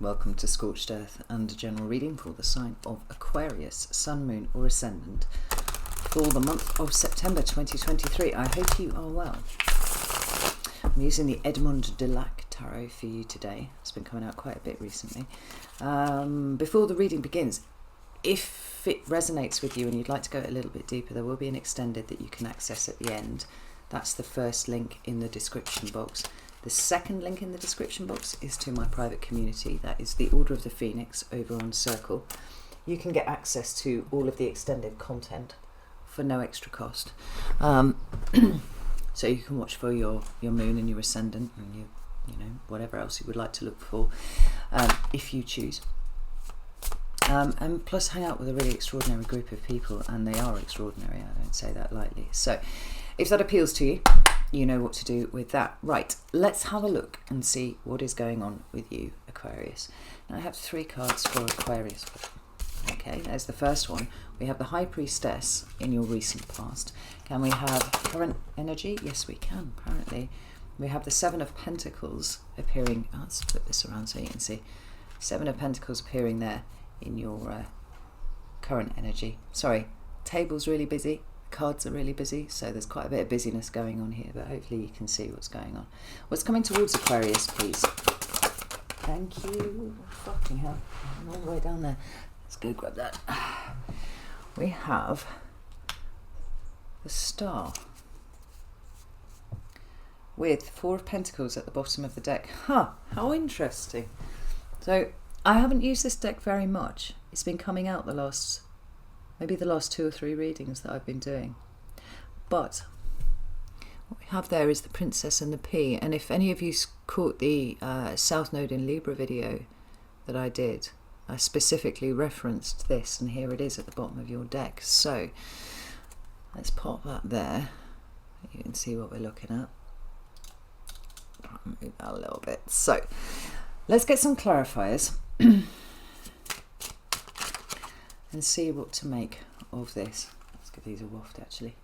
welcome to Scorched Earth and a general reading for the sign of Aquarius, Sun, Moon or Ascendant for the month of September 2023. I hope you are well. I'm using the Edmond Dulac tarot for you today. It's been coming out quite a bit recently. Before the reading begins, if it resonates with you and you'd like to go a little bit deeper, there will be an extended that you can access at the end. That's the first link in the description box. The second link in the description box is to my private community. That is the Order of the Phoenix over on Circle. You can get access to all of the extended content for no extra cost. So you can watch for your moon and your ascendant and you know, whatever else you would like to look for, if you choose. And plus hang out with a really extraordinary group of people, and they are extraordinary, I don't say that lightly. So if that appeals to you, you know what to do with that. Right, let's have a look and see what is going on with you, Aquarius. Now I have 3 cards for Aquarius. Okay, there's the first one. We have the High Priestess in your recent past. Can we have current energy? Yes, we can, apparently. We have the 7 of Pentacles appearing. Oh, let's flip this around so you can see. 7 of Pentacles appearing there in your current energy. Sorry, table's really busy. Cards are really busy, so there's quite a bit of busyness going on here, but hopefully you can see what's going on. What's coming towards Aquarius, please? Thank you. Fucking hell, I'm all the way down there. Let's go grab that. We have the Star with 4 of Pentacles at the bottom of the deck. Huh, how interesting. So I haven't used this deck very much. It's been coming out maybe the last 2 or 3 readings that I've been doing. But what we have there is the Princess and the Pea. And if any of you caught the South Node in Libra video that I did, I specifically referenced this, and here it is at the bottom of your deck. So let's pop that there. You can see what we're looking at. Move that a little bit. So let's get some clarifiers and see what to make of this. Let's give these a waft actually.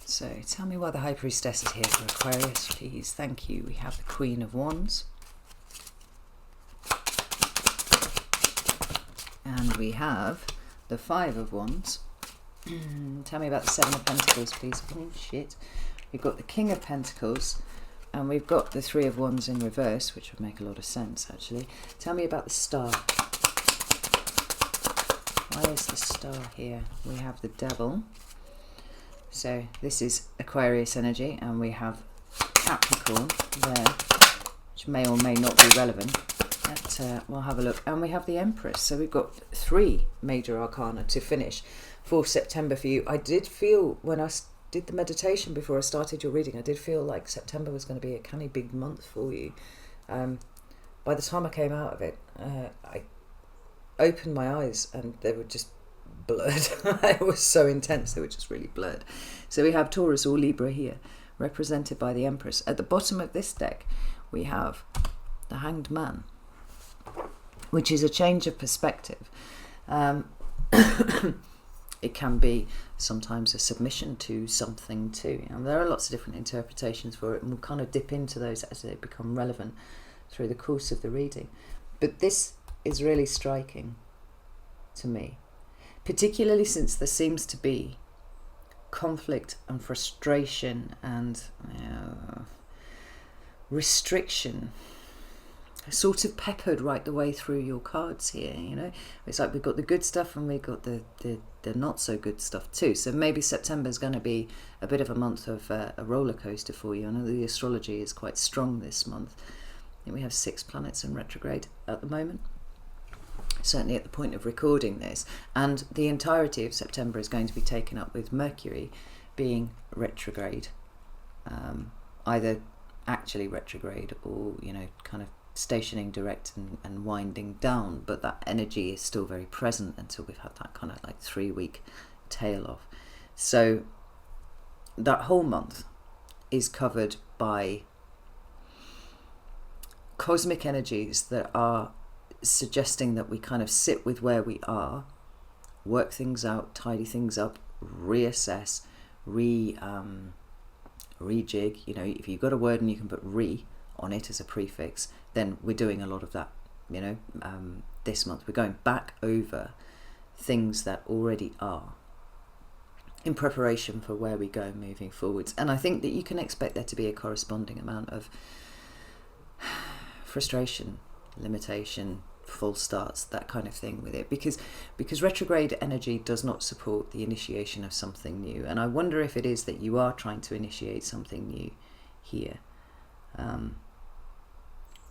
So tell me why the High Priestess is here for Aquarius, please. Thank you. We have the Queen of Wands. And we have the 5 of Wands. Tell me about the 7 of Pentacles, please. Oh shit. We've got the King of Pentacles. And we've got the 3 of Wands in reverse, which would make a lot of sense actually. Tell me about the Star. Why is the Star here? We have the Devil. So this is Aquarius energy, and we have Capricorn there, which may or may not be relevant. But we'll have a look. And we have the Empress. So we've got 3 major arcana to finish for September for you. I did feel when I did the meditation before I started your reading, I did feel like September was going to be a canny big month for you. By the time I came out of it, I opened my eyes and they were just blurred. It was so intense, they were just really blurred. So we have Taurus or Libra here, represented by the Empress. At the bottom of this deck, we have the Hanged Man, which is a change of perspective. It can be sometimes a submission to something too. And there are lots of different interpretations for it, and we'll kind of dip into those as they become relevant through the course of the reading. But this is really striking to me, particularly since there seems to be conflict and frustration and restriction sort of peppered right the way through your cards here. You know, it's like we've got the good stuff and we've got the not so good stuff too. So maybe September is going to be a bit of a month of a roller coaster for you. I know the astrology is quite strong this month. I think we have 6 planets in retrograde at the moment, certainly at the point of recording this, and the entirety of September is going to be taken up with Mercury being retrograde, either actually retrograde or, you know, kind of stationing direct and winding down, but that energy is still very present until we've had that kind of like 3-week tail off. So that whole month is covered by cosmic energies that are suggesting that we kind of sit with where we are, work things out, tidy things up, reassess, rejig. You know, if you've got a word and you can put re on it as a prefix, then we're doing a lot of that, you know, this month. We're going back over things that already are in preparation for where we go moving forwards. And I think that you can expect there to be a corresponding amount of frustration, limitation, false starts, that kind of thing with it, because retrograde energy does not support the initiation of something new. And I wonder if it is that you are trying to initiate something new here,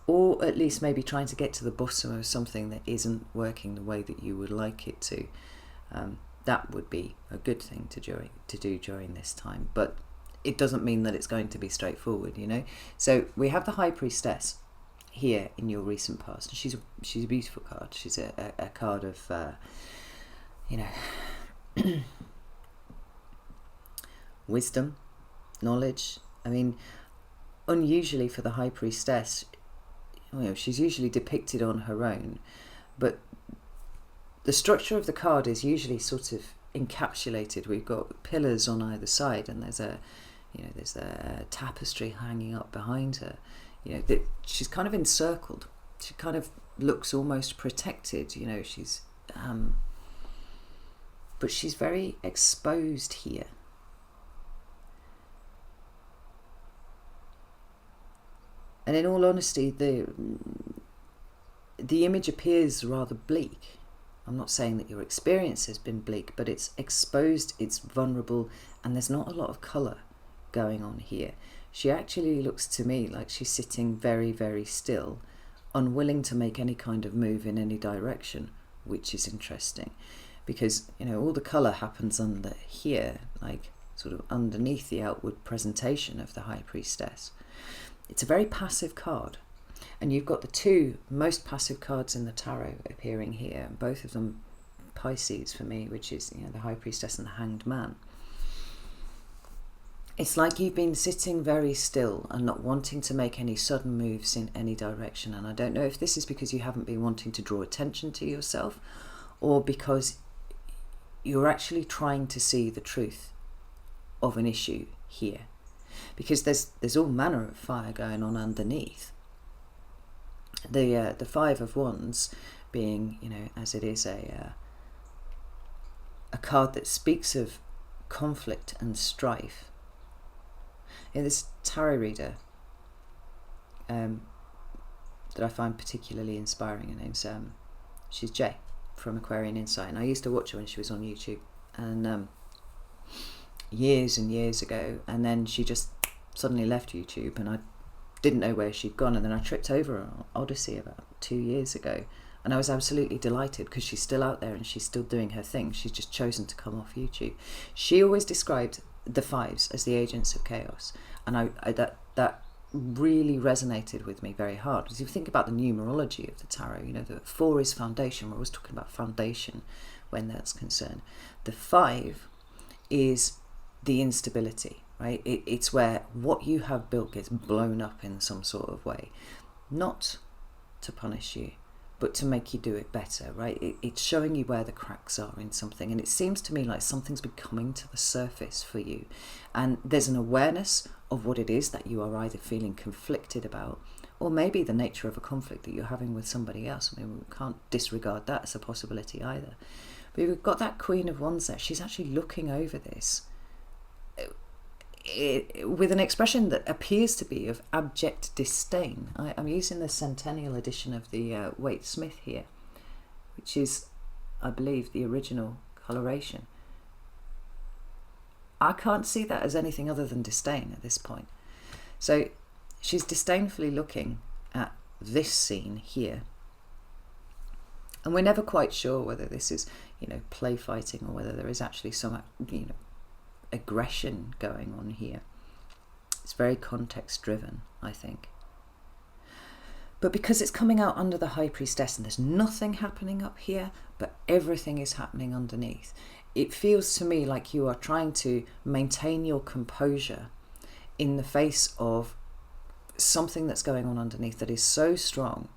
or at least maybe trying to get to the bottom of something that isn't working the way that you would like it to. That would be a good thing to do during this time, but it doesn't mean that it's going to be straightforward, you know. So we have the High Priestess here in your recent past. She's a beautiful card. She's a card of you know, wisdom, knowledge. I mean, unusually for the High Priestess, you know, she's usually depicted on her own, but the structure of the card is usually sort of encapsulated. We've got pillars on either side, and there's a tapestry hanging up behind her. You know, that she's kind of encircled. She kind of looks almost protected. You know, she's but she's very exposed here. And in all honesty, the image appears rather bleak. I'm not saying that your experience has been bleak, but it's exposed, it's vulnerable, and there's not a lot of colour going on here. She actually looks to me like she's sitting very, very still, unwilling to make any kind of move in any direction, which is interesting, because, you know, all the colour happens under here, like sort of underneath the outward presentation of the High Priestess. It's a very passive card. And you've got the two most passive cards in the tarot appearing here, both of them Pisces for me, which is, you know, the High Priestess and the Hanged Man. It's like you've been sitting very still and not wanting to make any sudden moves in any direction. And I don't know if this is because you haven't been wanting to draw attention to yourself, or because you're actually trying to see the truth of an issue here. Because there's all manner of fire going on underneath. The Five of Wands being, you know, as it is a card that speaks of conflict and strife. In this tarot reader that I find particularly inspiring, her name's she's Jay from Aquarian Insight, and I used to watch her when she was on YouTube, and years and years ago, and then she just suddenly left YouTube, and I didn't know where she'd gone, and then I tripped over her on Odyssey about 2 years ago, and I was absolutely delighted because she's still out there and she's still doing her thing. She's just chosen to come off YouTube. She always described the fives as the agents of chaos, and that really resonated with me very hard, because if you think about the numerology of the tarot, you know, the 4 is foundation. We're always talking about foundation when that's concerned. The 5 is the instability, right? It's where what you have built gets blown up in some sort of way, not to punish you, but to make you do it better, right? It's showing you where the cracks are in something, and it seems to me like something's been coming to the surface for you, and there's an awareness of what it is that you are either feeling conflicted about, or maybe the nature of a conflict that you're having with somebody else. I mean, we can't disregard that as a possibility either. But we've got that Queen of Wands there. She's actually looking over this with an expression that appears to be of abject disdain. I'm using the Centennial edition of the Waite-Smith here, which is, I believe, the original coloration. I can't see that as anything other than disdain at this point. So she's disdainfully looking at this scene here. And we're never quite sure whether this is, you know, play fighting, or whether there is actually some, you know, aggression going on here. It's very context driven, I think. But because it's coming out under the High Priestess and there's nothing happening up here, but everything is happening underneath, it feels to me like you are trying to maintain your composure in the face of something that's going on underneath that is so strong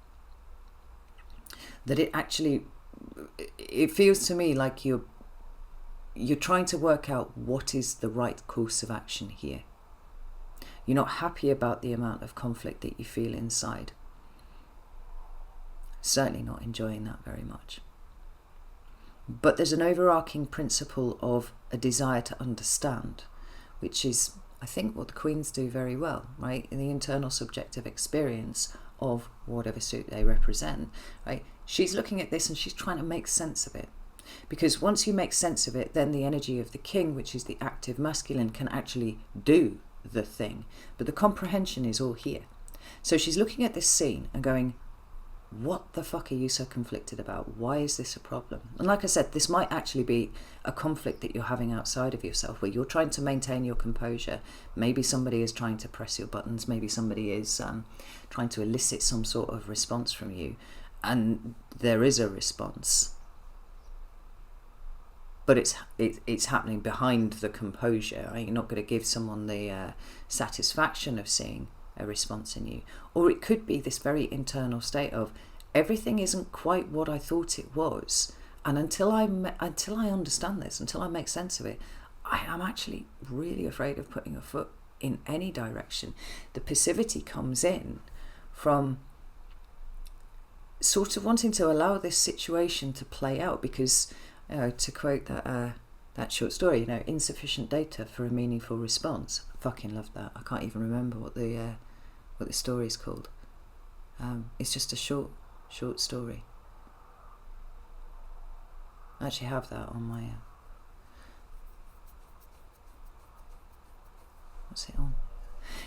that it feels to me like you're trying to work out what is the right course of action here. You're not happy about the amount of conflict that you feel inside. Certainly not enjoying that very much. But there's an overarching principle of a desire to understand, which is, I think, what the Queens do very well, right? In the internal subjective experience of whatever suit they represent, right? She's looking at this and she's trying to make sense of it. Because once you make sense of it, then the energy of the king, which is the active masculine, can actually do the thing. But the comprehension is all here. So she's looking at this scene and going, what the fuck are you so conflicted about? Why is this a problem? And like I said, this might actually be a conflict that you're having outside of yourself, where you're trying to maintain your composure. Maybe somebody is trying to press your buttons. Maybe somebody is trying to elicit some sort of response from you. And there is a response. But it's happening behind the composure. Right? You're not going to give someone the satisfaction of seeing a response in you. Or it could be this very internal state of, everything isn't quite what I thought it was, and until I understand this, until I make sense of it, I am actually really afraid of putting a foot in any direction. The passivity comes in from sort of wanting to allow this situation to play out, because to quote that short story, insufficient data for a meaningful response. I fucking love that. I can't even remember what the story is called. It's just a short story. I actually have that on my what's it on?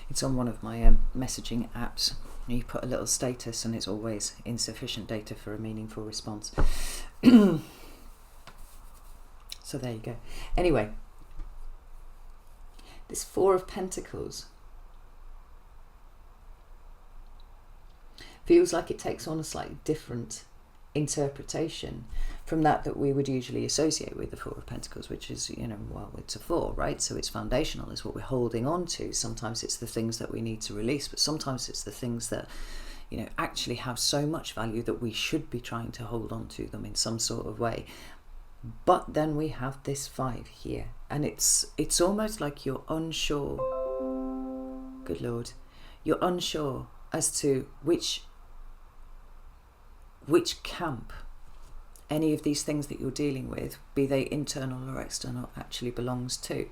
It's on one of my messaging apps. You put a little status and it's always insufficient data for a meaningful response. So there you go. Anyway, this Four of Pentacles feels like it takes on a slightly different interpretation from that we would usually associate with the Four of Pentacles, which is, well, it's a four, right? So it's foundational, it's what we're holding on to. Sometimes it's the things that we need to release, but sometimes it's the things that, actually have so much value that we should be trying to hold on to them in some sort of way. But then we have this five here, and it's almost like you're unsure. Good Lord. You're unsure as to which camp any of these things that you're dealing with, be they internal or external, actually belongs to.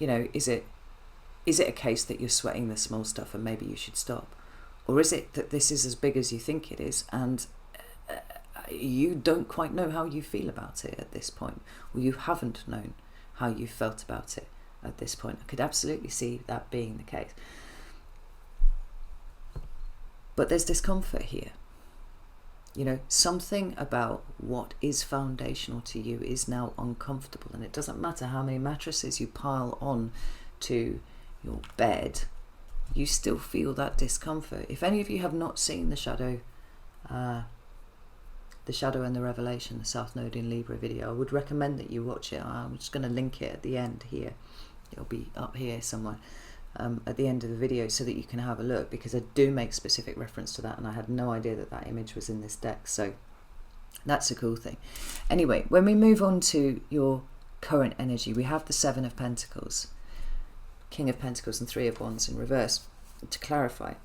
Is it a case that you're sweating the small stuff and maybe you should stop? Or is it that this is as big as you think it is, and you don't quite know how you feel about it at this point, or you haven't known how you felt about it at this point? I could absolutely see that being the case. But there's discomfort here. Something about what is foundational to you is now uncomfortable, and it doesn't matter how many mattresses you pile on to your bed, you still feel that discomfort. If any of you have not seen the Shadow and the Revelation, the South Node in Libra video, I would recommend that you watch it. I'm just going to link it at the end here. It'll be up here somewhere at the end of the video, so that you can have a look, because I do make specific reference to that, and I had no idea that image was in this deck, so that's a cool thing. Anyway, when we move on to your current energy, we have the Seven of Pentacles, King of Pentacles, and Three of Wands in reverse. To clarify,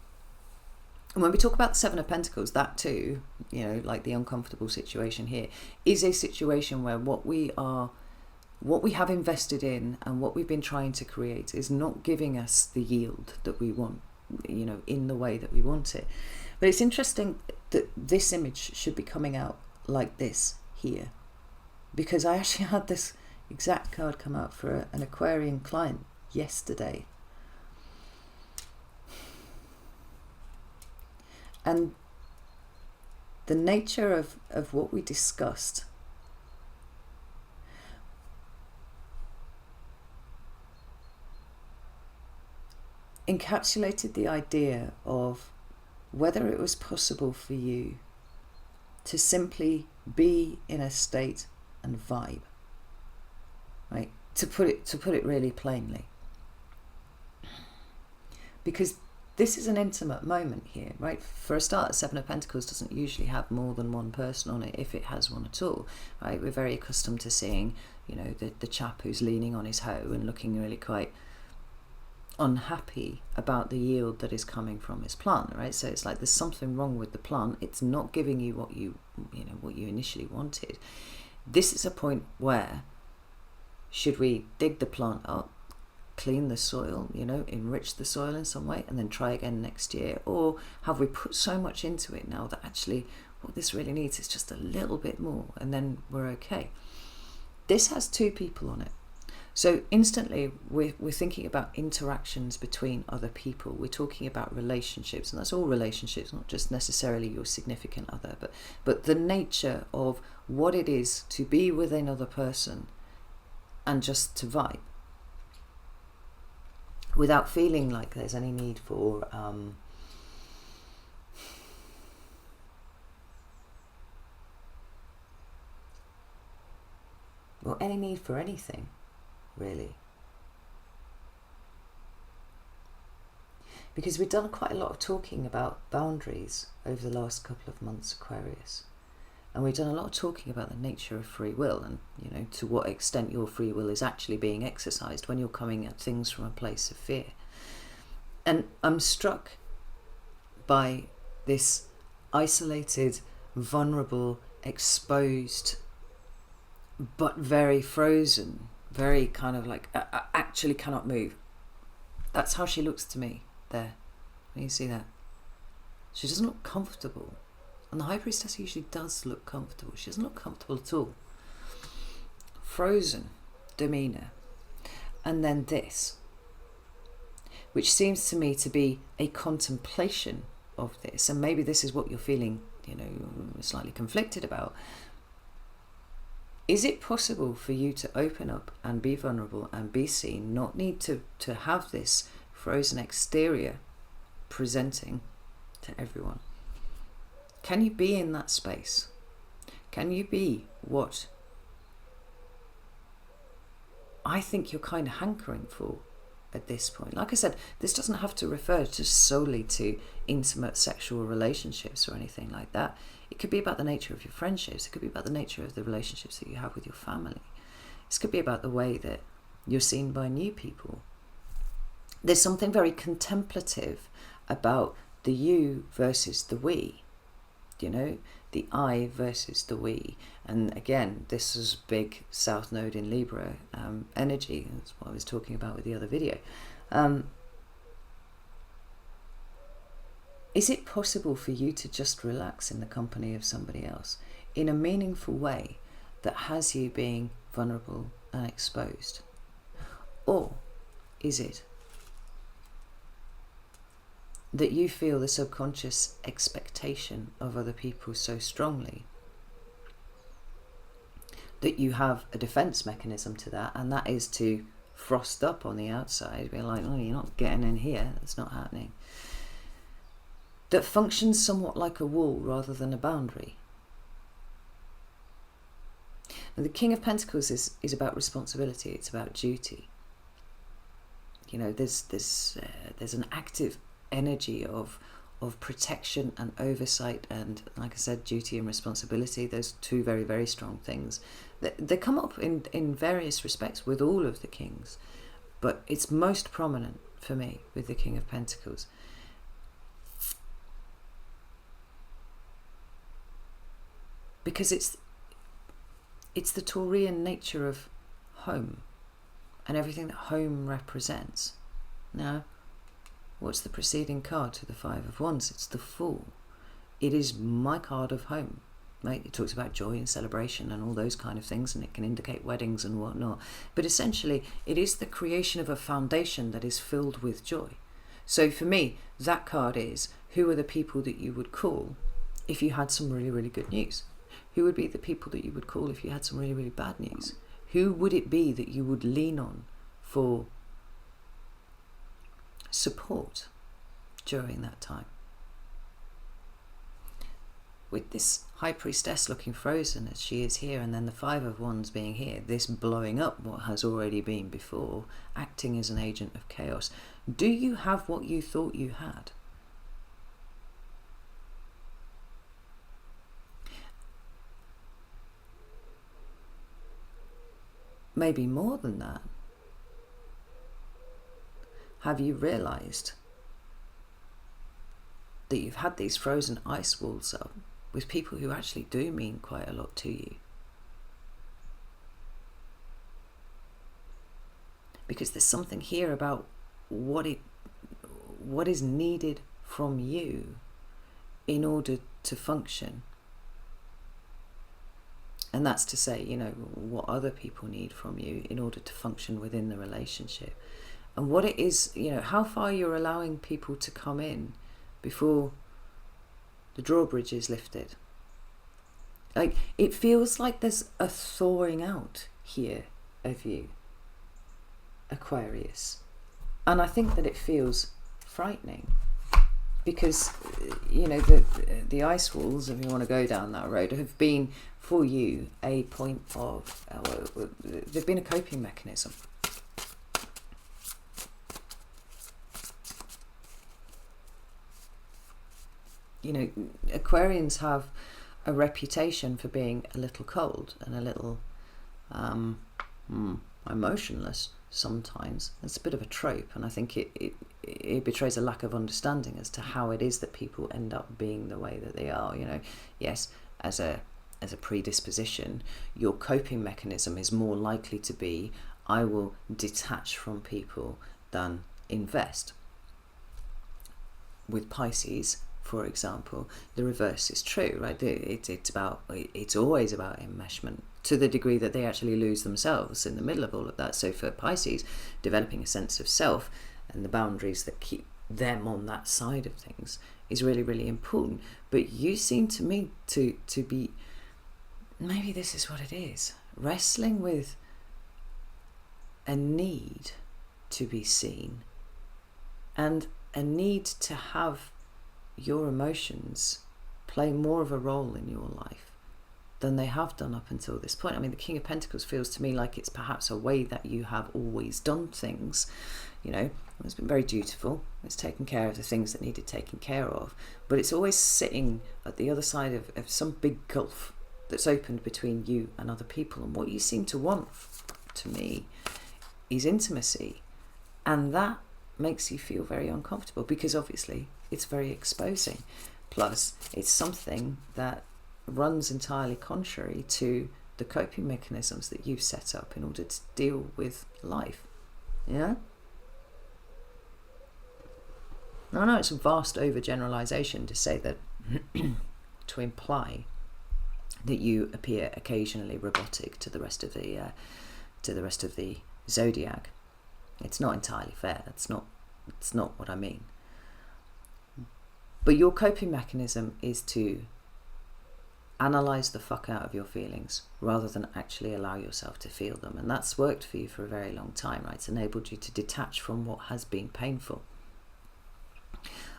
and when we talk about the Seven of Pentacles, that too, like the uncomfortable situation here, is a situation where what we have invested in and what we've been trying to create is not giving us the yield that we want, in the way that we want it. But it's interesting that this image should be coming out like this here, because I actually had this exact card come out for an Aquarian client yesterday. And the nature of what we discussed encapsulated the idea of whether it was possible for you to simply be in a state and vibe, right? To put it really plainly, because this is an intimate moment here, right? For a start, the Seven of Pentacles doesn't usually have more than one person on it, if it has one at all, right? We're very accustomed to seeing, the chap who's leaning on his hoe and looking really quite unhappy about the yield that is coming from his plant, right? So it's like there's something wrong with the plant. It's not giving you what you initially wanted. This is a point where, should we dig the plant up, clean the soil, enrich the soil in some way, and then try again next year? Or have we put so much into it now that actually what this really needs is just a little bit more, and then we're okay? This has two people on it. So instantly we're thinking about interactions between other people. We're talking about relationships, and that's all relationships, not just necessarily your significant other, but the nature of what it is to be with another person and just to vibe, without feeling like there's any need for any need for anything, really. Because we've done quite a lot of talking about boundaries over the last couple of months, Aquarius. And we've done a lot of talking about the nature of free will, and, to what extent your free will is actually being exercised when you're coming at things from a place of fear. And I'm struck by this isolated, vulnerable, exposed, but very frozen, very kind of like actually cannot move. That's how she looks to me there. Can you see that? She doesn't look comfortable. And the High Priestess usually does look comfortable. She doesn't look comfortable at all. Frozen demeanour. And then this, which seems to me to be a contemplation of this. And maybe this is what you're feeling, slightly conflicted about. Is it possible for you to open up and be vulnerable and be seen, not need to have this frozen exterior presenting to everyone? Can you be in that space? Can you be what I think you're kind of hankering for at this point? Like I said, this doesn't have to refer just solely to intimate sexual relationships or anything like that. It could be about the nature of your friendships. It could be about the nature of the relationships that you have with your family. This could be about the way that you're seen by new people. There's something very contemplative about the you versus the we. The I versus the we. And again, this is big South Node in Libra energy. That's what I was talking about with the other video. Is it possible for you to just relax in the company of somebody else in a meaningful way that has you being vulnerable and exposed? Or is it that you feel the subconscious expectation of other people so strongly that you have a defense mechanism to that, and that is to frost up on the outside, be like, oh, you're not getting in here, that's not happening. That functions somewhat like a wall rather than a boundary. Now, the King of Pentacles is about responsibility, it's about duty. There's an active energy of protection and oversight, and like I said, duty and responsibility. Those two very, very strong things. They come up in various respects with all of the kings, but it's most prominent for me with the King of Pentacles. Because it's the Taurian nature of home and everything that home represents. Now, what's the preceding card to the Five of Wands? It's the Fool. It is my card of home, right? It talks about joy and celebration and all those kind of things, and it can indicate weddings and whatnot. But essentially, it is the creation of a foundation that is filled with joy. So for me, that card is, who are the people that you would call if you had some really, really good news? Who would be the people that you would call if you had some really, really bad news? Who would it be that you would lean on for support during that time? With this High Priestess looking frozen as she is here, and then the Five of Wands being here, this blowing up what has already been before, acting as an agent of chaos. Do you have what you thought you had? Maybe more than that. have you realised that you've had these frozen ice walls up with people who actually do mean quite a lot to you? Because there's something here about what is needed from you in order to function. And that's to say, you know, what other people need from you in order to function within the relationship. And what it is, you know, how far you're allowing people to come in before the drawbridge is lifted. Like, it feels like there's a thawing out here of you, Aquarius. And I think that it feels frightening. Because, you know, the ice walls, if you want to go down that road, have been for you a point of, they've been a coping mechanism. You know, Aquarians have a reputation for being a little cold and a little emotionless sometimes. It's a bit of a trope, and I think it betrays a lack of understanding as to how it is that people end up being the way that they are. You know, yes, as a predisposition, your coping mechanism is more likely to be, I will detach from people than invest. With Pisces, for example, the reverse is true, right? It's always about enmeshment, to the degree that they actually lose themselves in the middle of all of that. So for Pisces, developing a sense of self and the boundaries that keep them on that side of things is really, really important. But you seem to me to be, maybe this is what it is, wrestling with a need to be seen and a need to have your emotions play more of a role in your life than they have done up until this point. I mean, the King of Pentacles feels to me like it's perhaps a way that you have always done things. You know, it's been very dutiful. It's taken care of the things that needed taken care of. But it's always sitting at the other side of some big gulf that's opened between you and other people. And what you seem to want, to me, is intimacy. And that makes you feel very uncomfortable, because obviously it's very exposing. Plus, it's something that runs entirely contrary to the coping mechanisms that you've set up in order to deal with life. Yeah? I know it's a vast overgeneralization to say that, to imply that you appear occasionally robotic to the rest of the zodiac. It's not entirely fair. It's not what I mean. But your coping mechanism is to analyze the fuck out of your feelings rather than actually allow yourself to feel them. And that's worked for you for a very long time, right? It's enabled you to detach from what has been painful.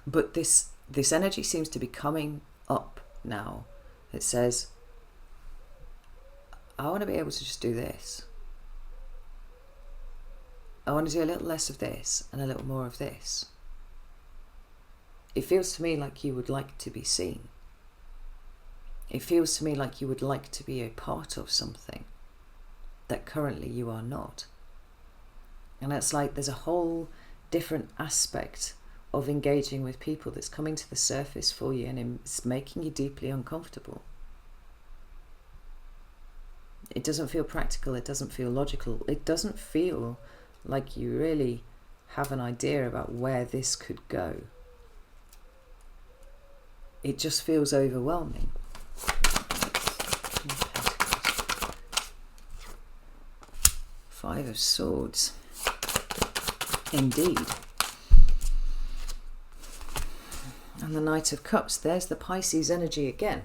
But this energy seems to be coming up now. It says, I want to be able to just do this. I want to do a little less of this and a little more of this. It feels to me like you would like to be seen. It feels to me like you would like to be a part of something that currently you are not. And it's like there's a whole different aspect of engaging with people that's coming to the surface for you, and it's making you deeply uncomfortable. It doesn't feel practical. It doesn't feel logical. It doesn't feel like you really have an idea about where this could go. It just feels overwhelming. Five of Swords. Indeed. And the Knight of Cups. There's the Pisces energy again.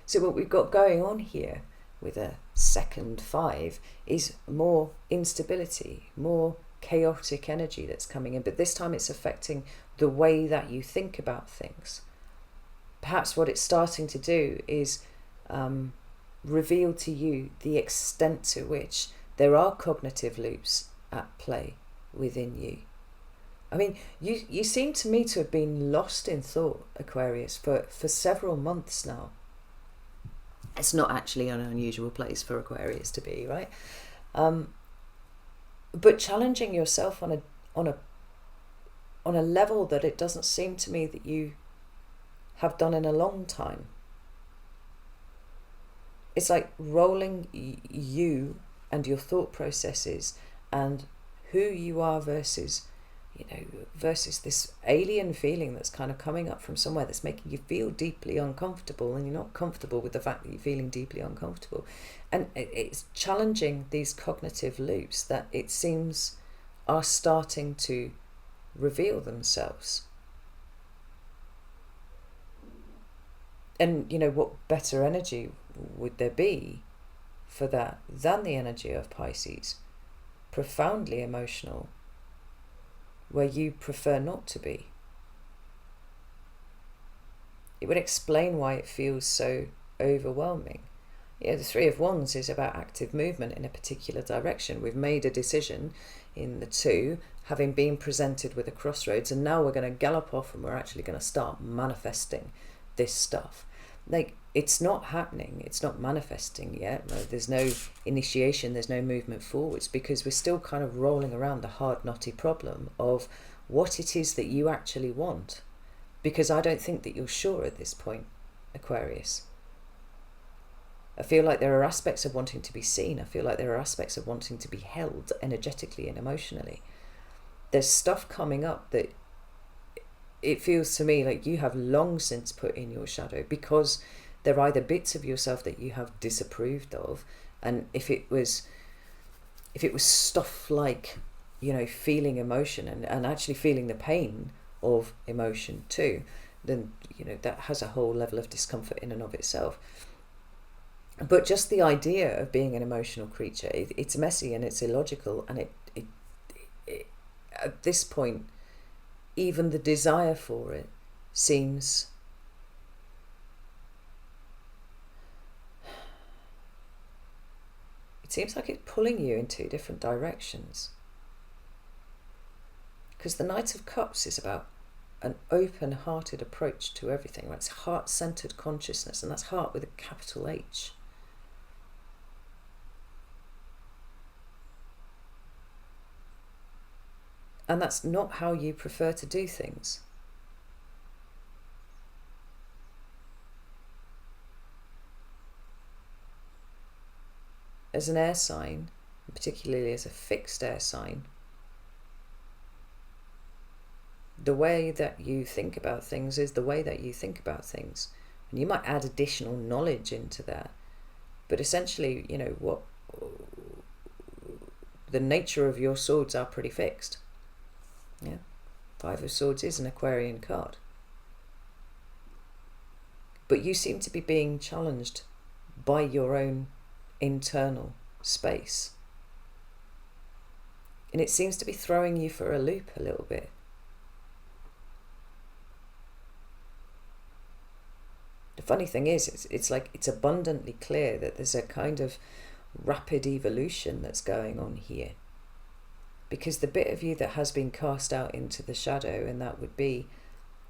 So what we've got going on here with a second five is more instability, more chaotic energy that's coming in. But this time it's affecting the way that you think about things. Perhaps what it's starting to do is reveal to you the extent to which there are cognitive loops at play within you. I mean, you seem to me to have been lost in thought, Aquarius, for several months now. It's not actually an unusual place for Aquarius to be, right? but challenging yourself on a level that it doesn't seem to me that you have done in a long time. It's like rolling you and your thought processes and who you are versus this alien feeling that's kind of coming up from somewhere that's making you feel deeply uncomfortable, and you're not comfortable with the fact that you're feeling deeply uncomfortable. And it's challenging these cognitive loops that it seems are starting to reveal themselves. And what better energy would there be for that than the energy of Pisces, profoundly emotional, where you prefer not to be? It would explain why it feels so overwhelming. The Three of Wands is about active movement in a particular direction. We've made a decision in the two, having been presented with a crossroads, and now we're going to gallop off and we're actually going to start manifesting this stuff. Like, it's not happening, it's not manifesting yet. There's no initiation, there's no movement forwards, because we're still kind of rolling around the hard, knotty problem of what it is that you actually want. Because I don't think that you're sure at this point, Aquarius. I feel like there are aspects of wanting to be seen. I feel like there are aspects of wanting to be held energetically and emotionally. There's stuff coming up that it feels to me like you have long since put in your shadow, because they're either bits of yourself that you have disapproved of, and if it was stuff like feeling emotion and actually feeling the pain of emotion too, then that has a whole level of discomfort in and of itself. But just the idea of being an emotional creature, it's messy and it's illogical, and it at this point, even the desire for it seems like it's pulling you in two different directions. Because the Knight of Cups is about an open-hearted approach to everything. Right? It's heart-centered consciousness, and that's heart with a capital H. And that's not how you prefer to do things. As an air sign, particularly as a fixed air sign, the way that you think about things is the way that you think about things. And you might add additional knowledge into that. But essentially, what the nature of your swords are pretty fixed. Yeah, Five of Swords is an Aquarian card. But you seem to be being challenged by your own internal space. And it seems to be throwing you for a loop a little bit. The funny thing is, it's like it's abundantly clear that there's a kind of rapid evolution that's going on here. Because the bit of you that has been cast out into the shadow, and that would be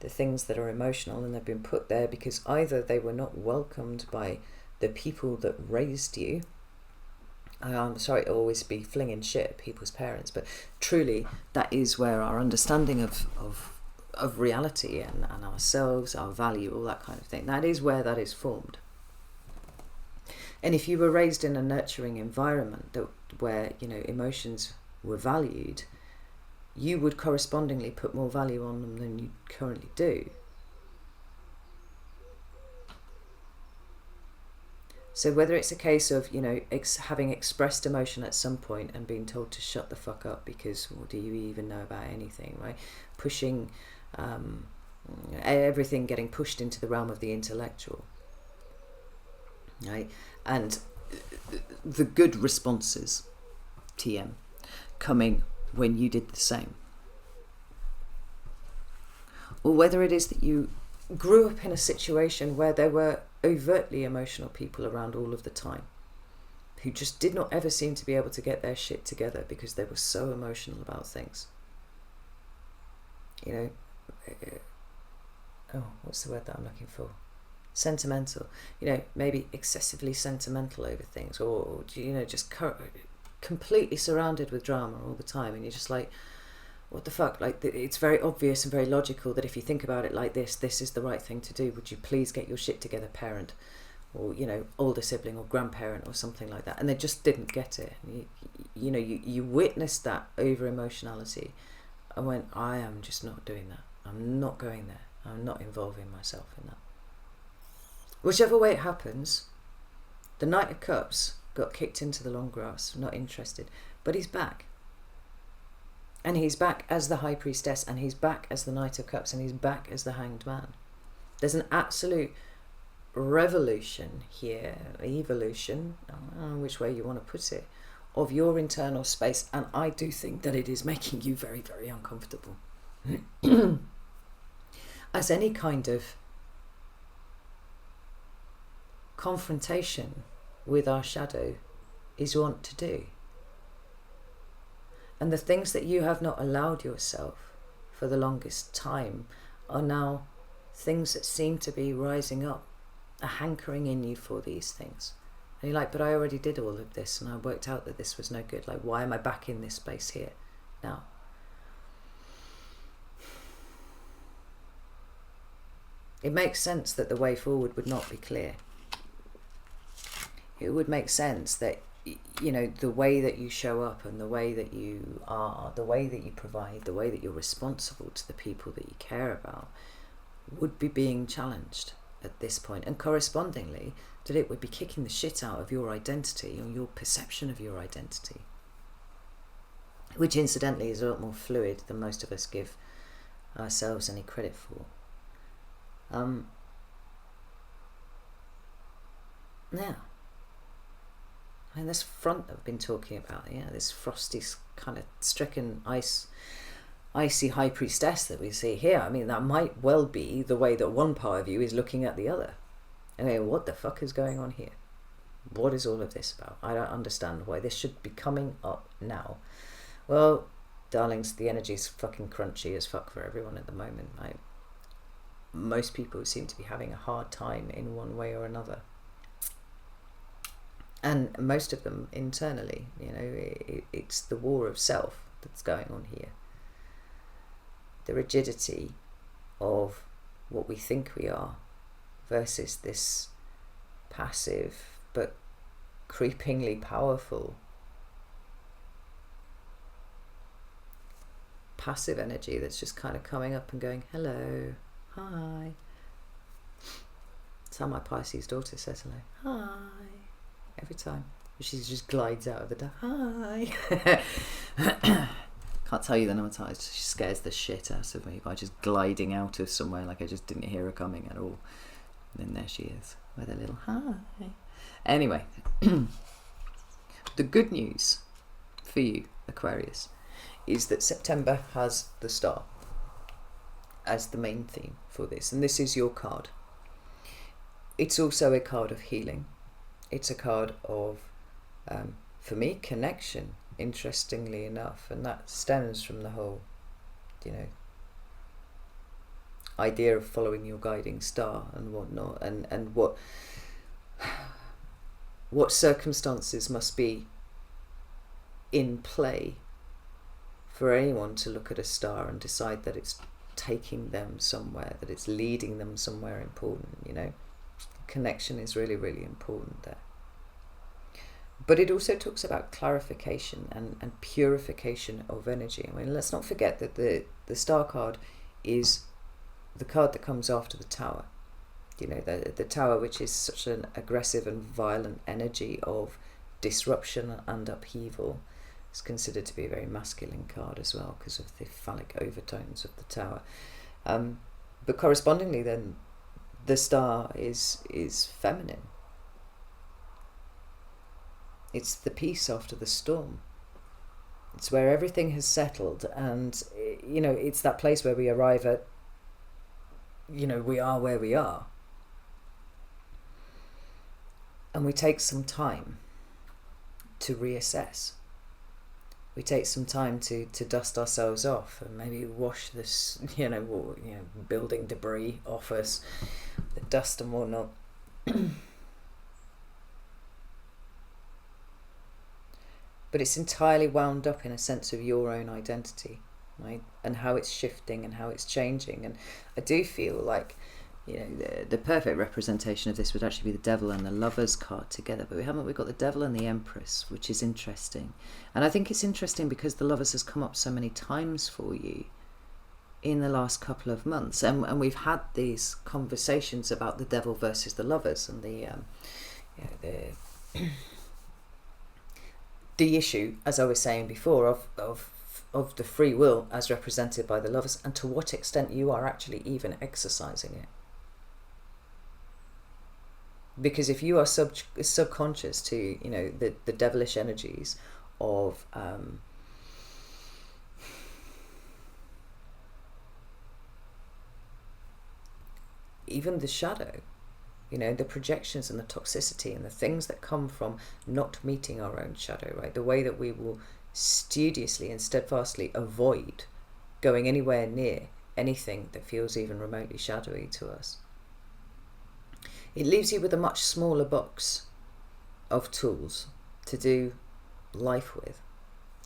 the things that are emotional, and they've been put there because either they were not welcomed by the people that raised you. I'm sorry to always be flinging shit at people's parents, but truly that is where our understanding of reality and ourselves, our value, all that kind of thing, that is where that is formed. And if you were raised in a nurturing environment where emotions were valued, you would correspondingly put more value on them than you currently do. So whether it's a case of having expressed emotion at some point and being told to shut the fuck up because what do you even know about anything, right? Pushing everything getting pushed into the realm of the intellectual, right? And the good responses, TM, coming when you did the same. Or whether it is that you grew up in a situation where there were overtly emotional people around all of the time who just did not ever seem to be able to get their shit together because they were so emotional about things. What's the word that I'm looking for? Sentimental. Maybe excessively sentimental over things, or just completely surrounded with drama all the time, and you're just like, what the fuck? Like, it's very obvious and very logical that if you think about it like this is the right thing to do. Would you please get your shit together, parent, or, you know, older sibling or grandparent or something like that? And they just didn't get it. You witnessed that over emotionality and went, I am just not doing that. I'm not going there. I'm not involving myself in that. Whichever way it happens, the Knight of Cups got kicked into the long grass, not interested, but he's back. And he's back as the High Priestess, and he's back as the Knight of Cups, and he's back as the Hanged Man. There's an absolute revolution here, evolution, I don't know which way you want to put it, of your internal space, and I do think that it is making you very, very uncomfortable. As any kind of confrontation with our shadow is wont to do. And the things that you have not allowed yourself for the longest time are now things that seem to be rising up, a hankering in you for these things. And you're like, but I already did all of this and I worked out that this was no good. Like, why am I back in this space here now? It makes sense that the way forward would not be clear. It would make sense that, you know, the way that you show up and the way that you are, the way that you provide, the way that you're responsible to the people that you care about would be being challenged at this point. And correspondingly, that it would be kicking the shit out of your identity or your perception of your identity. Which incidentally is a lot more fluid than most of us give ourselves any credit for. Now, I mean, this front I've been talking about, yeah, this frosty kind of stricken icy High Priestess that we see here. I mean, that might well be the way that one part of you is looking at the other. I mean, what the fuck is going on here? What is all of this about? I don't understand why this should be coming up now. Well, darlings, the energy's fucking crunchy as fuck for everyone at the moment. Most people seem to be having a hard time in one way or another. And most of them internally, you know, it's the war of self that's going on here. The rigidity of what we think we are versus this passive but creepingly powerful passive energy that's just kind of coming up and going, hello, hi. That's how my Pisces daughter says hello, hi. Every time she just glides out of the door. Hi. Can't tell you the number of times she scares the shit out of me by just gliding out of somewhere like I just didn't hear her coming at all. And then there she is with a little hi. Anyway, the good news for you, Aquarius, is that September has the star as the main theme for this, and this is your card. It's also a card of healing. It's a card of, for me, connection, interestingly enough, and that stems from the whole, you know, idea of following your guiding star and whatnot, and what circumstances must be in play for anyone to look at a star and decide that it's taking them somewhere, that it's leading them somewhere important, you know. Connection is really, really important there. But it also talks about clarification and purification of energy. I mean, let's not forget that the star card is the card that comes after the tower. You know, the tower, which is such an aggressive and violent energy of disruption and upheaval, is considered to be a very masculine card as well because of the phallic overtones of the tower. But correspondingly then, the star is feminine. It's the peace after the storm. It's where everything has settled, and, you know, it's that place where we arrive at, you know, we are where we are. And we take some time to reassess. We take some time to dust ourselves off and maybe wash this, building debris off us, the dust and whatnot. but it's entirely wound up in a sense of your own identity, right? And how it's shifting and how it's changing. And I do feel like, you know, the perfect representation of this would actually be the Devil and the Lovers card together, but we've got the Devil and the Empress, which is interesting. And I think it's interesting because the Lovers has come up so many times for you in the last couple of months, and we've had these conversations about the Devil versus the Lovers, and the issue, as I was saying before, of the free will as represented by the Lovers, and to what extent you are actually even exercising it. Because if you are subconscious to, you know, the devilish energies of even the shadow, you know, the projections and the toxicity and the things that come from not meeting our own shadow, right? The way that we will studiously and steadfastly avoid going anywhere near anything that feels even remotely shadowy to us. It leaves you with a much smaller box of tools to do life with.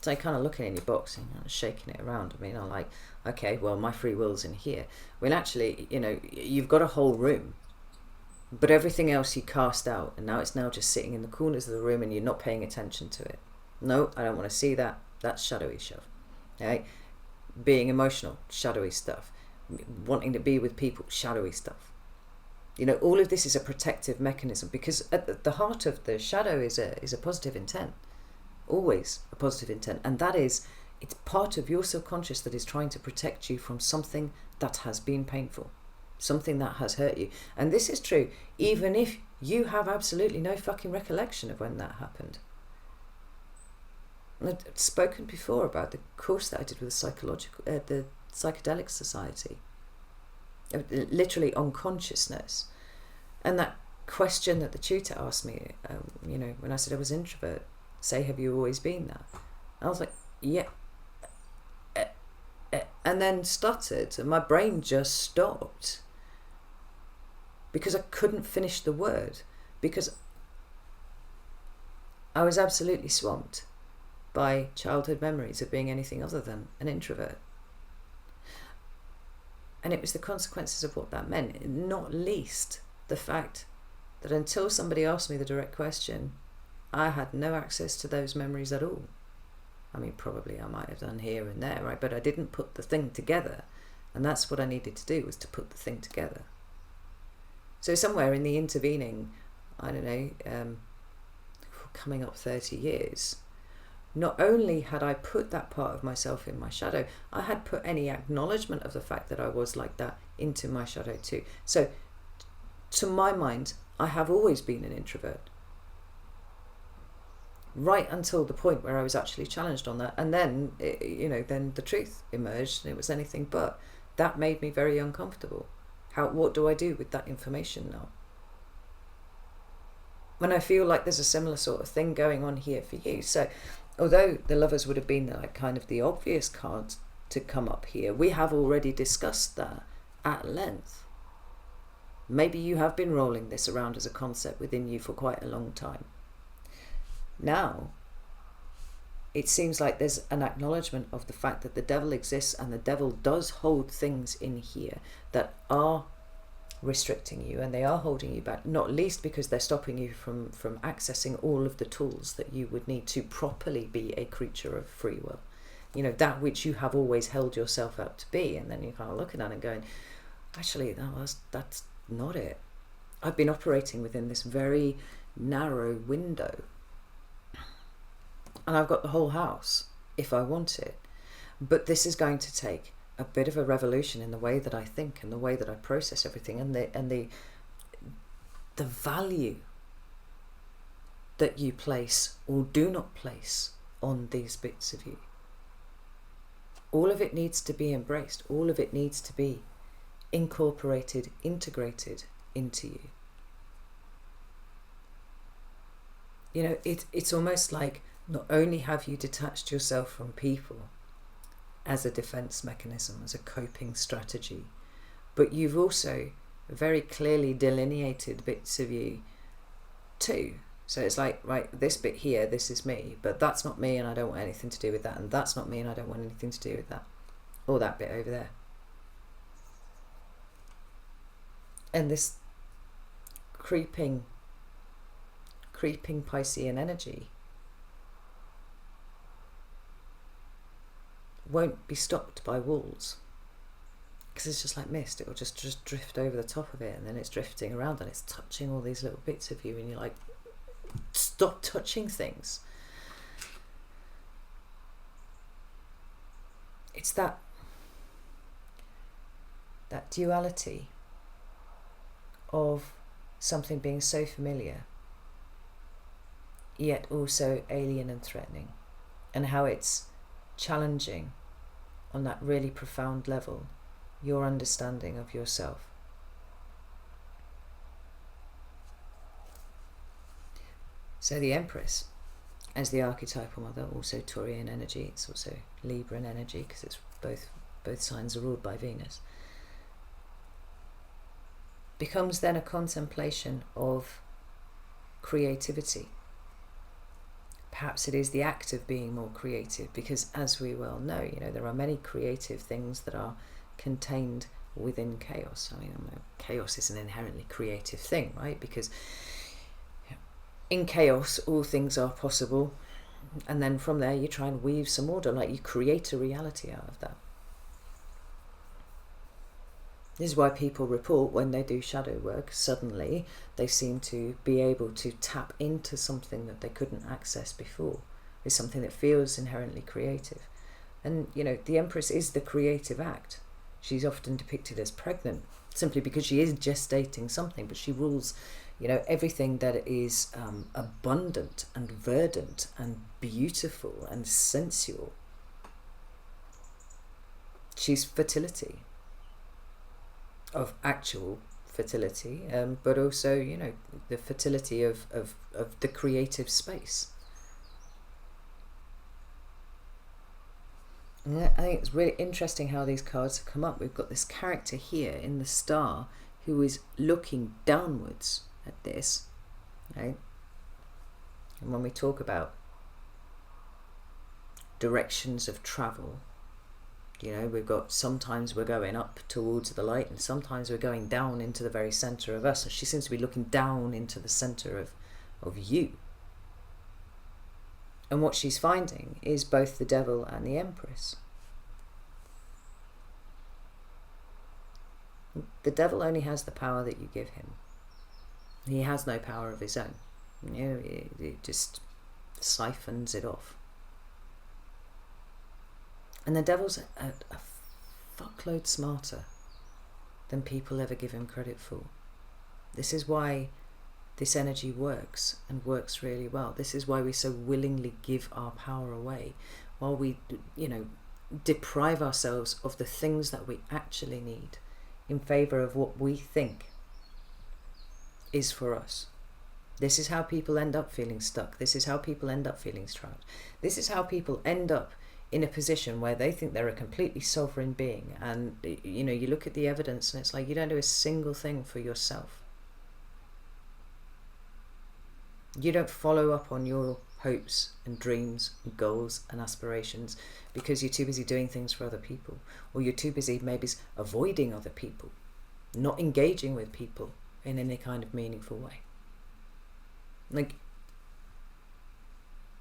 So kind of looking in your box and kind of shaking it around. I mean, I'm like, okay, well, my free will's in here. Well, actually, you know, you've got a whole room, but everything else you cast out, and now it's just sitting in the corners of the room and you're not paying attention to it. No, I don't want to see that. That's shadowy stuff. Okay? Being emotional, shadowy stuff. Wanting to be with people, shadowy stuff. You know, all of this is a protective mechanism, because at the heart of the shadow is a positive intent. Always a positive intent. And that is, it's part of your subconscious that is trying to protect you from something that has been painful, something that has hurt you. And this is true even if you have absolutely no fucking recollection of when that happened. And I've spoken before about the course that I did with the Psychedelic Society, literally on consciousness, and that question that the tutor asked me, you know, when I said I was an introvert, say, have you always been that? And I was like, yeah, and then stuttered, and my brain just stopped because I couldn't finish the word, because I was absolutely swamped by childhood memories of being anything other than an introvert. And it was the consequences of what that meant, not least the fact that until somebody asked me the direct question, I had no access to those memories at all. I mean, probably I might have done here and there, right? But I didn't put the thing together. And that's what I needed to do, was to put the thing together. So somewhere in the intervening, I don't know, coming up 30 years, not only had I put that part of myself in my shadow, I had put any acknowledgement of the fact that I was like that into my shadow too. So to my mind, I have always been an introvert. Right until the point where I was actually challenged on that. And then, then the truth emerged and it was anything but. That made me very uncomfortable. What do I do with that information now? When I feel like there's a similar sort of thing going on here for you. So although the Lovers would have been like kind of the obvious card to come up here, we have already discussed that at length. Maybe you have been rolling this around as a concept within you for quite a long time. Now, it seems like there's an acknowledgement of the fact that the devil exists, and the devil does hold things in here that are restricting you, and they are holding you back, not least because they're stopping you from accessing all of the tools that you would need to properly be a creature of free will. You know, that which you have always held yourself up to be, and then you're kind of looking at it and going, actually, that's not it. I've been operating within this very narrow window. And I've got the whole house if I want it. But this is going to take a bit of a revolution in the way that I think and the way that I process everything, and the value that you place or do not place on these bits of you. All of it needs to be embraced. All of it needs to be incorporated, integrated into you. You know, it's almost like not only have you detached yourself from people as a defense mechanism, as a coping strategy, but you've also very clearly delineated bits of you too So it's like, right, this bit here, this is me, but that's not me and I don't want anything to do with that, and that's not me and I don't want anything to do with that, or that bit over there. And this creeping Piscean energy won't be stopped by walls, because it's just like mist. It will just drift over the top of it, and then it's drifting around and it's touching all these little bits of you, and you're like, stop touching things. It's that duality of something being so familiar yet also alien and threatening, and how it's challenging on that really profound level your understanding of yourself. So the Empress, as the archetypal mother, also Taurian energy, it's also Libran energy, because it's both signs are ruled by Venus, becomes then a contemplation of creativity. Perhaps it is the act of being more creative, because as we well know, you know, there are many creative things that are contained within chaos. I mean, chaos is an inherently creative thing, right? Because in chaos, all things are possible, and then from there you try and weave some order, like you create a reality out of that. This is why people report when they do shadow work, suddenly they seem to be able to tap into something that they couldn't access before. It's something that feels inherently creative. And, you know, the Empress is the creative act. She's often depicted as pregnant, simply because she is gestating something, but she rules, you know, everything that is abundant and verdant and beautiful and sensual. She's fertility, of actual fertility, but also, you know, the fertility of the creative space. And I think it's really interesting how these cards have come up. We've got this character here in the star who is looking downwards at this, right? And when we talk about directions of travel, you know, we've got, sometimes we're going up towards the light and sometimes we're going down into the very centre of us. And she seems to be looking down into the centre of you. And what she's finding is both the Devil and the Empress. The Devil only has the power that you give him. He has no power of his own. You know, it just siphons it off. And the Devil's a fuckload smarter than people ever give him credit for. This is why this energy works, and works really well. This is why we so willingly give our power away, while we, you know, deprive ourselves of the things that we actually need in favour of what we think is for us. This is how people end up feeling stuck. This is how people end up feeling trapped. This is how people end up in a position where they think they're a completely sovereign being, and, you know, you look at the evidence and it's like you don't do a single thing for yourself. You don't follow up on your hopes and dreams and goals and aspirations because you're too busy doing things for other people, or you're too busy maybe avoiding other people, not engaging with people in any kind of meaningful way. Like,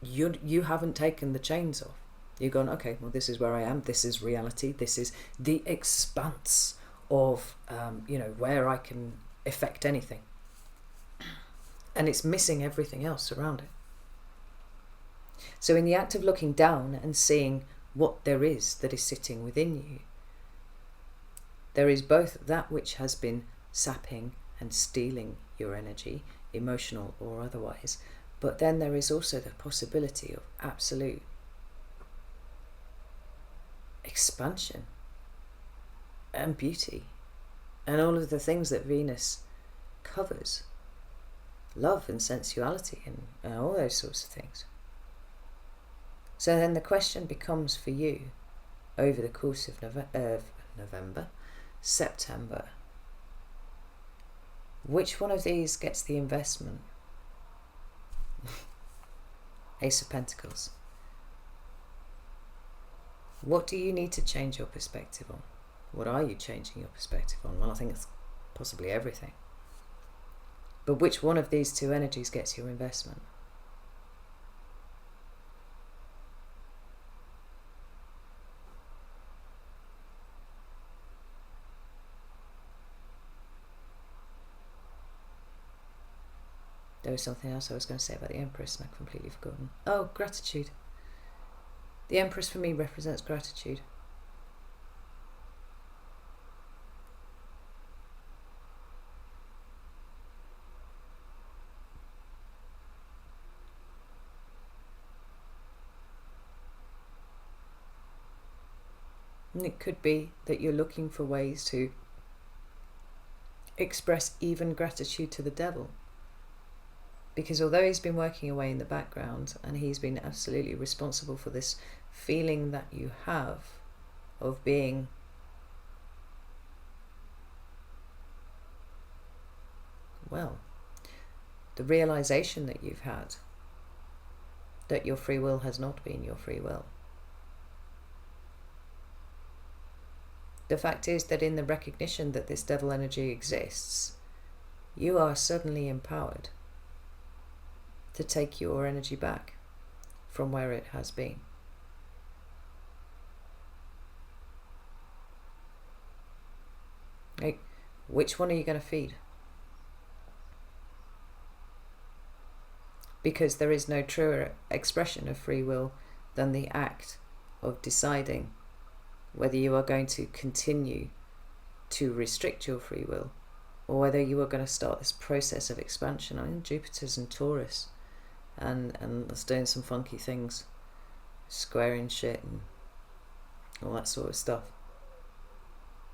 you haven't taken the chains off. You've gone, okay, well, this is where I am. This is reality. This is the expanse of, you know, where I can affect anything. And it's missing everything else around it. So in the act of looking down and seeing what there is that is sitting within you, there is both that which has been sapping and stealing your energy, emotional or otherwise, but then there is also the possibility of absolute expansion and beauty and all of the things that Venus covers, love and sensuality and all those sorts of things. So then the question becomes for you over the course of November, September, which one of these gets the investment? Ace of Pentacles. What do you need to change your perspective on? What are you changing your perspective on? Well, I think it's possibly everything. But which one of these two energies gets your investment? There was something else I was going to say about the Empress and I've completely forgotten. Oh, gratitude. The Empress for me represents gratitude. And it could be that you're looking for ways to express even gratitude to the devil. Because although he's been working away in the background and he's been absolutely responsible for this feeling that you have of being well, the realization that you've had that your free will has not been your free will. The fact is that in the recognition that this devil energy exists, you are suddenly empowered to take your energy back from where it has been. Like, which one are you going to feed? Because there is no truer expression of free will than the act of deciding whether you are going to continue to restrict your free will or whether you are going to start this process of expansion. I mean, Jupiter's in Taurus and it's doing some funky things, squaring shit and all that sort of stuff.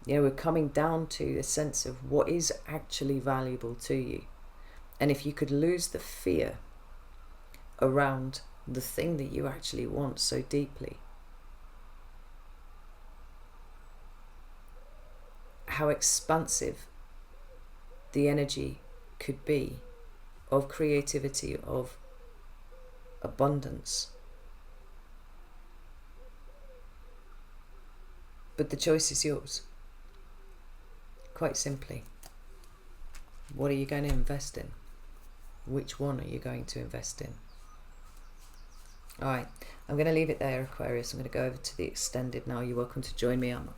You know, we're coming down to a sense of what is actually valuable to you. And if you could lose the fear around the thing that you actually want so deeply, how expansive the energy could be of creativity, of abundance. But the choice is yours. Quite simply, what are you going to invest in? Which one are you going to invest in? Alright, I'm going to leave it there, Aquarius. I'm going to go over to the extended now. You're welcome to join me on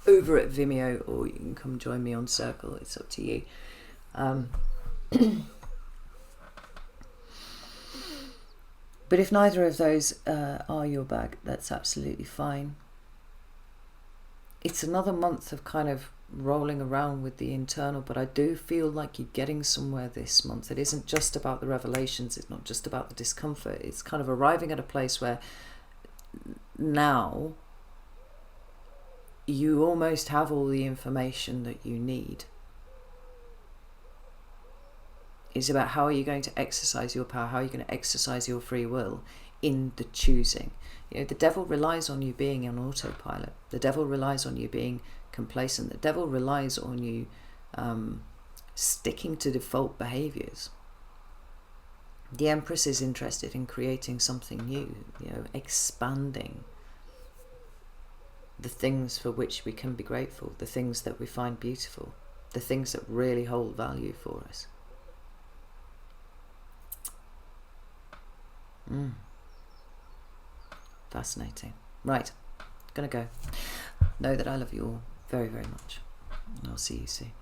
over at Vimeo, or you can come join me on Circle. It's up to you. But if neither of those are your bag, that's absolutely fine. It's another month of kind of rolling around with the internal, but I do feel like you're getting somewhere this month. It isn't just about the revelations. It's not just about the discomfort. It's kind of arriving at a place where now you almost have all the information that you need. It's about how are you going to exercise your power, how are you going to exercise your free will in the choosing. You know, the devil relies on you being on autopilot. The devil relies on you being complacent. The devil relies on you sticking to default behaviors. The Empress is interested in creating something new, you know, expanding the things for which we can be grateful, the things that we find beautiful, the things that really hold value for us. Fascinating. Right, gonna go. Know that I love you all very, very much. And I'll see you soon.